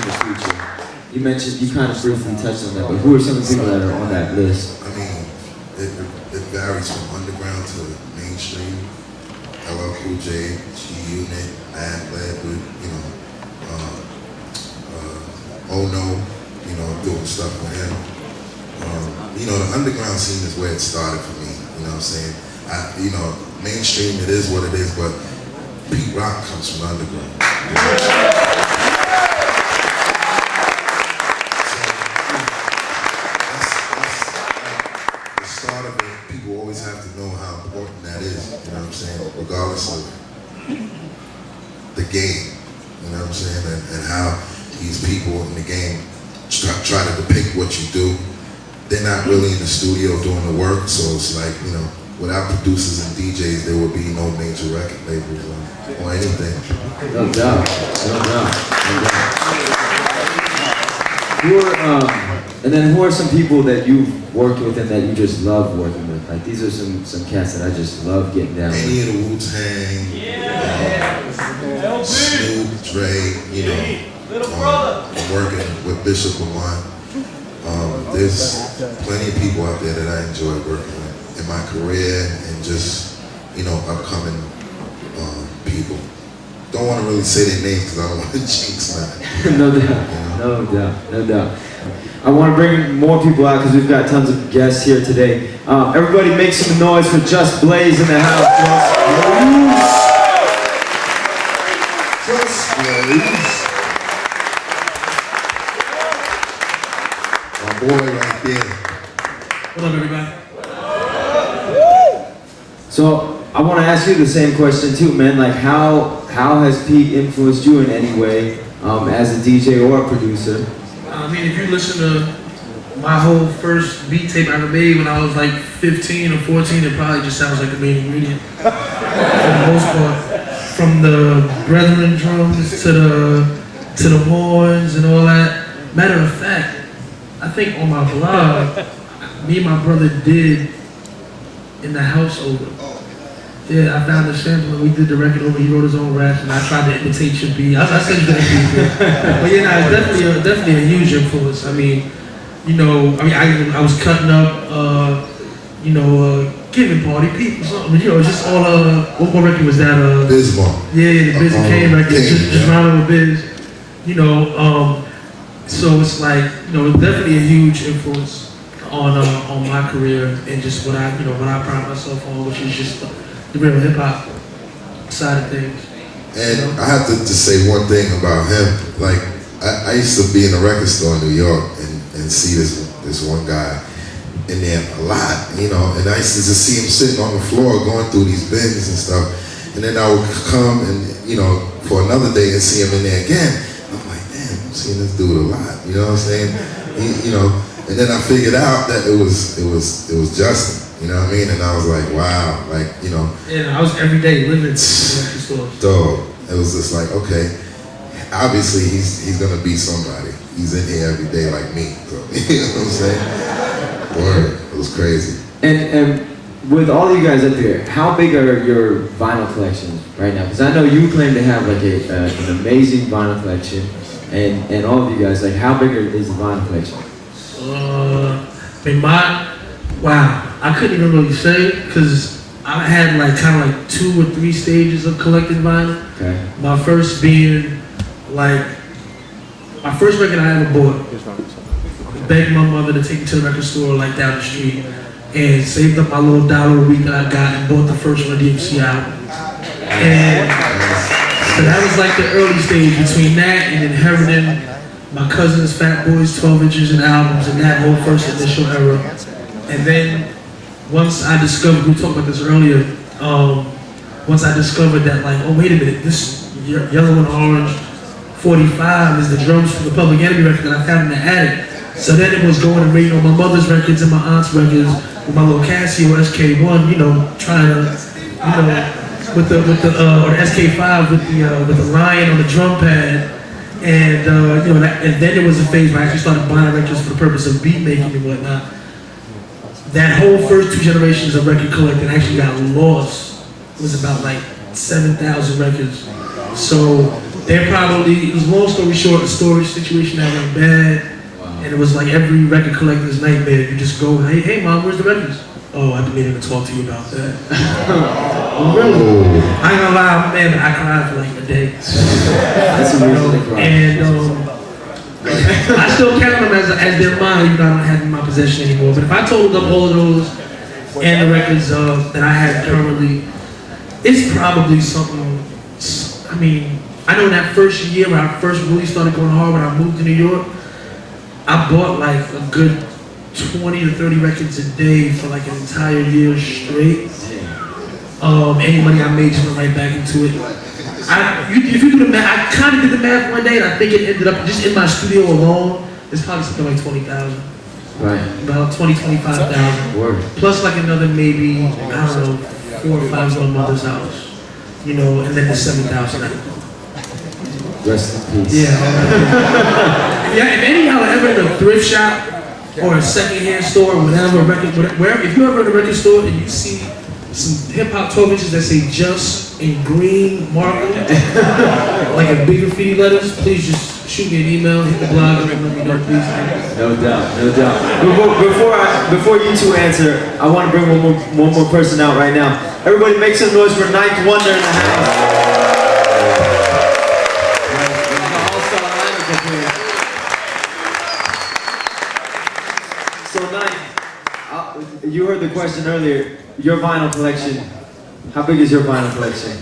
the future. You mentioned, you kind of briefly touched on that, but who are some of the people that are on that list? I mean, it varies from underground to mainstream. LL Cool J, G-Unit, Ad-Lib, you know, Oh No, you know, doing stuff with him. You know, the underground scene is where it started for me, you know what I'm saying? You know, mainstream, it is what it is, but Pete Rock comes from underground. You know? People always have to know how important that is, you know what I'm saying, regardless of the game, you know what I'm saying, and how these people in the game try to depict what you do. They're not really in the studio doing the work, so it's like, you know, without producers and DJs, there would be no major record labels or anything. No doubt, no doubt, no doubt. And then who are some people that you've worked with and that you just love working with? Like these are some cats that I just love getting down with. Any of the Wu-Tang, Snoop, Dre, you know, I'm working with Bishop Lamont. There's plenty of people out there that I enjoy working with in my career and just, you know, upcoming people. Don't want to really say their names because I don't want to jinx that. No doubt, no doubt, no doubt. I want to bring more people out because we've got tons of guests here today. Everybody make some noise for Just Blaze in the house. Just Blaze. My boy right there. What up, everybody? So I want to ask you the same question too, man. Like how has Pete influenced you in any way as a DJ or a producer? I mean, if you listen to my whole first beat tape I ever made when I was like 15 or 14, it probably just sounds like the main ingredient. For the most part. From the Brethren drums to the horns and all that. Matter of fact, I think on my blog, me and my brother did In the House Over. Yeah, I found the sample and we did the record over. He wrote his own raps and I tried to imitate your beat. I said that beat. But yeah, it's definitely a huge influence. I mean, you know, I was cutting up, you know, giving party people something. You know, just all what record was that? Bismarck. Yeah, the Biz and Kane record. Just rounding with Biz. You know, so it's like, you know, it's definitely a huge influence on my career and just what I pride myself on, which is just the real hip hop side of things. And you know? I have to say one thing about him. Like I used to be in a record store in New York and see this one guy in there a lot, you know. And I used to just see him sitting on the floor going through these bins and stuff. And then I would come and, you know, for another day and see him in there again. I'm like, damn, I'm seeing this dude a lot. You know what I'm saying? You know. And then I figured out that it was Justin. You know what I mean? And I was like, wow, like, you know. Yeah, I was every day living in the store. Dog, it was just like, okay, obviously he's gonna be somebody. He's in here every day like me. So, you know what I'm saying? Word, it was crazy. And with all you guys up there, how big are your vinyl collections right now? Because I know you claim to have like an amazing vinyl collection, and all of you guys, like how big is the vinyl collection? I mean, wow, I couldn't even really say because I had like kind of like 2 or 3 stages of collecting vinyl. Okay. My first being like, my first record I ever bought, begged my mother to take me to the record store like down the street and saved up my little $1 a week that I got and bought the first Run DMC album. And so that was like the early stage between that and inheriting my cousin's Fat Boys 12 inches and albums and that whole first initial era. And then once I discovered, we talked about this earlier, once I discovered that like, oh wait a minute, this Yellow and Orange 45 is the drums from the Public Enemy record that I found in the attic. So then it was going and reading on my mother's records and my aunt's records with my little Casio SK1, you know, trying to, you know, with the or the SK5 with the lion on the drum pad. And you know, and then there was a phase where I actually started buying records for the purpose of beat making and whatnot. That whole first 2 generations of record collecting actually got lost. It was about like 7,000 records. So it was long story short, the storage situation that went bad. And it was like every record collector's nightmare. You just go, hey mom, where's the records? Oh, I've been meaning to talk to you about that. Really? I ain't gonna lie, man, I cried for like a day. That's a reason to cry. And I still count them as they're mine, even though I don't have them in my possession anymore. But if I totaled up all of those and the records that I have currently, it's probably something, I mean, I know that first year when I first really started going hard when I moved to New York, I bought like a good 20 to 30 records a day for like an entire year straight. Any money I made just went right back into it. If you do the math, I kind of did the math one day, and I think it ended up just in my studio alone. It's probably something like 20,000. Right. About 25,000. Word. Plus like another maybe, I don't know, 4 or 5 on my mother's house. You know, and then the 7,000. Rest in peace. Yeah. If any of y'all are ever in a thrift shop or a secondhand store or whatever, wherever, if you're ever in a record store and you see some hip hop 12 inches that say "Just" in green marker, like a big graffiti letters, please just shoot me an email, hit the blog, and let me know, please. No doubt, no doubt. Before you two answer, I want to bring one more person out right now. Everybody make some noise for Ninth Wonder in the house. So Ninth, you heard the question earlier. Your vinyl collection. How big is your vinyl collection?